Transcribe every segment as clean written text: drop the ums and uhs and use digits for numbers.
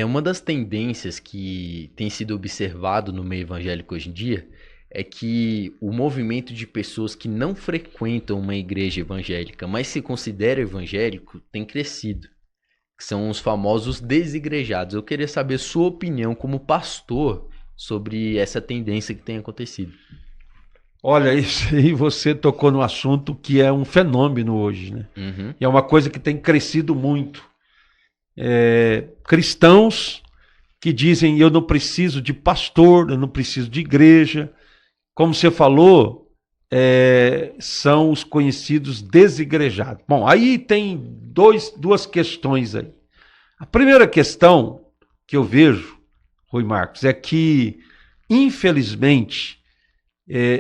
Uma das tendências que tem sido observado no meio evangélico hoje em dia é que o movimento de pessoas que não frequentam uma igreja evangélica, mas se consideram evangélico, tem crescido, que são os famosos desigrejados. Eu queria saber sua opinião como pastor sobre essa tendência que tem acontecido. Olha, isso aí você tocou no assunto que é um fenômeno hoje, né? Uhum. E é uma coisa que tem crescido muito. Cristãos que dizem, eu não preciso de pastor, eu não preciso de igreja. Como você falou, são os conhecidos desigrejados. Bom, aí tem duas questões aí. A primeira questão que eu vejo, Rui Marcos, é que, infelizmente,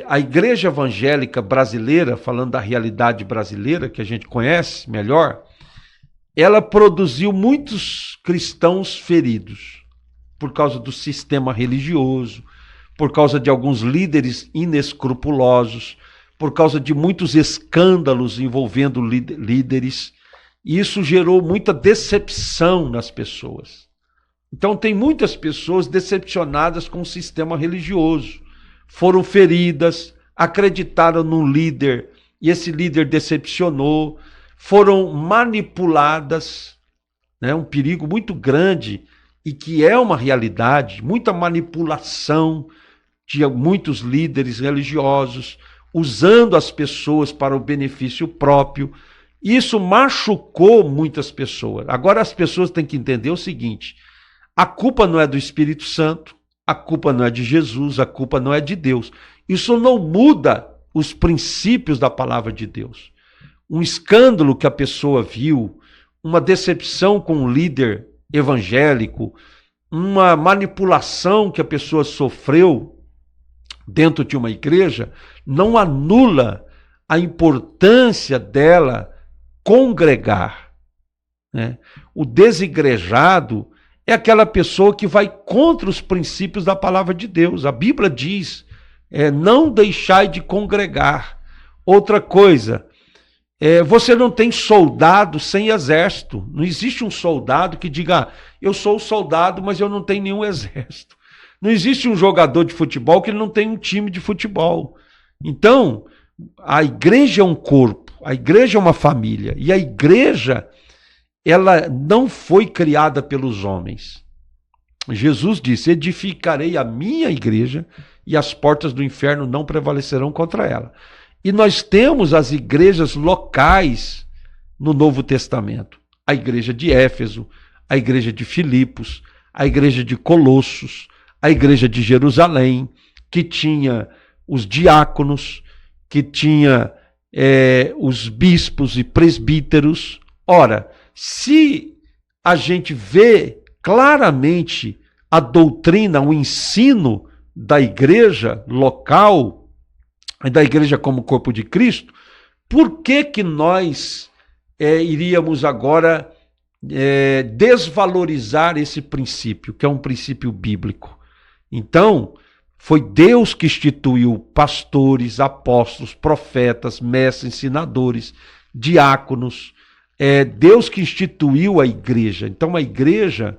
a igreja evangélica brasileira, falando da realidade brasileira, que a gente conhece melhor, ela produziu muitos cristãos feridos por causa do sistema religioso, por causa de alguns líderes inescrupulosos, por causa de muitos escândalos envolvendo líderes. E isso gerou muita decepção nas pessoas. Então tem muitas pessoas decepcionadas com o sistema religioso. Foram feridas, acreditaram num líder e esse líder decepcionou, foram manipuladas, né? Um perigo muito grande e que é uma realidade, muita manipulação de muitos líderes religiosos, usando as pessoas para o benefício próprio. Isso machucou muitas pessoas. Agora as pessoas têm que entender o seguinte: a culpa não é do Espírito Santo, a culpa não é de Jesus, a culpa não é de Deus. Isso não muda os princípios da palavra de Deus. Um escândalo que a pessoa viu, uma decepção com um líder evangélico, uma manipulação que a pessoa sofreu dentro de uma igreja, não anula a importância dela congregar, né? O desigrejado é aquela pessoa que vai contra os princípios da palavra de Deus. A Bíblia diz, não deixai de congregar. Outra coisa, você não tem soldado sem exército. Não existe um soldado que diga, eu sou soldado, mas eu não tenho nenhum exército. Não existe um jogador de futebol que não tem um time de futebol. Então, a igreja é um corpo, a igreja é uma família, e a igreja, ela não foi criada pelos homens. Jesus disse, edificarei a minha igreja e as portas do inferno não prevalecerão contra ela. E nós temos as igrejas locais no Novo Testamento. A igreja de Éfeso, a igreja de Filipos, a igreja de Colossos, a igreja de Jerusalém, que tinha os diáconos, que tinha os bispos e presbíteros. Ora, se a gente vê claramente a doutrina, o ensino da igreja local, da igreja como corpo de Cristo, por que que nós iríamos agora desvalorizar esse princípio, que é um princípio bíblico? Então, foi Deus que instituiu pastores, apóstolos, profetas, mestres, ensinadores, diáconos. É Deus que instituiu a igreja. Então, a igreja,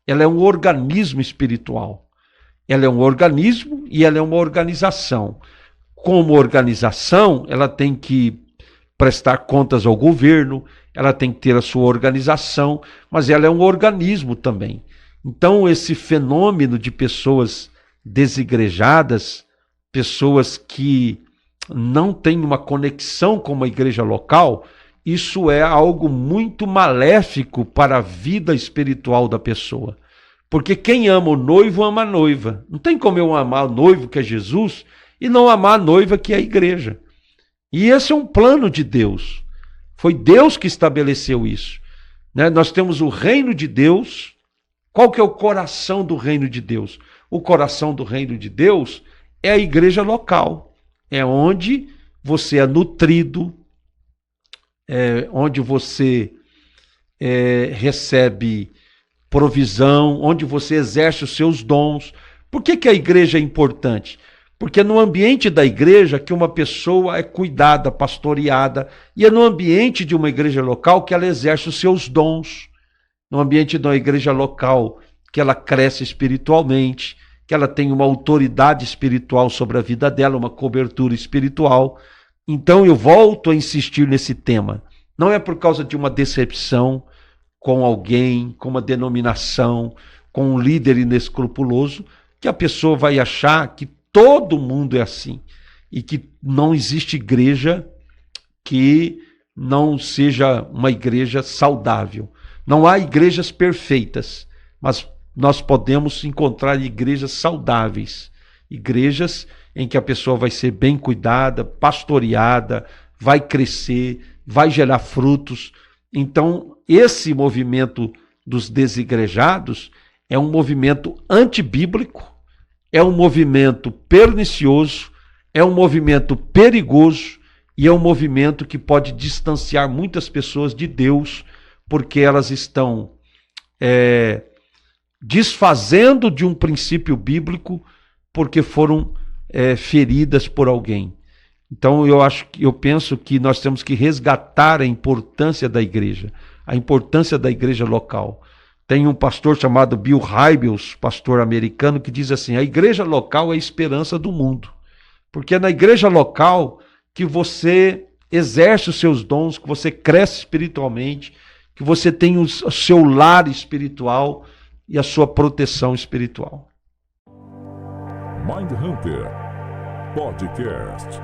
ela é um organismo espiritual. Ela é um organismo e ela é uma organização. Como organização, ela tem que prestar contas ao governo, ela tem que ter a sua organização, mas ela é um organismo também. Então, esse fenômeno de pessoas desigrejadas, pessoas que não têm uma conexão com uma igreja local, isso é algo muito maléfico para a vida espiritual da pessoa. Porque quem ama o noivo, ama a noiva. Não tem como eu amar o noivo, que é Jesus, e não amar a noiva, que é a igreja. E esse é um plano de Deus. Foi Deus que estabeleceu isso, né? Nós temos o reino de Deus. Qual que é o coração do reino de Deus? O coração do reino de Deus é a igreja local. É onde você é nutrido, onde você recebe provisão, onde você exerce os seus dons. Por que que a igreja é importante? Porque é no ambiente da igreja que uma pessoa é cuidada, pastoreada, e é no ambiente de uma igreja local que ela exerce os seus dons. no ambiente de uma igreja local, que ela cresce espiritualmente, que ela tem uma autoridade espiritual sobre a vida dela, uma cobertura espiritual. Então eu volto a insistir nesse tema. Não é por causa de uma decepção com alguém, com uma denominação, com um líder inescrupuloso, que a pessoa vai achar que todo mundo é assim e que não existe igreja que não seja uma igreja saudável. Não há igrejas perfeitas, mas nós podemos encontrar igrejas saudáveis, igrejas em que a pessoa vai ser bem cuidada, pastoreada, vai crescer, vai gerar frutos. Então, esse movimento dos desigrejados é um movimento antibíblico, é um movimento pernicioso, é um movimento perigoso e é um movimento que pode distanciar muitas pessoas de Deus, porque elas estão desfazendo de um princípio bíblico porque foram feridas por alguém. Então eu penso que nós temos que resgatar a importância da igreja local. Tem um pastor chamado Bill Hybels, pastor americano, que diz assim: a igreja local é a esperança do mundo. Porque é na igreja local que você exerce os seus dons, que você cresce espiritualmente, que você tem o seu lar espiritual e a sua proteção espiritual. Mind Hunter Podcast.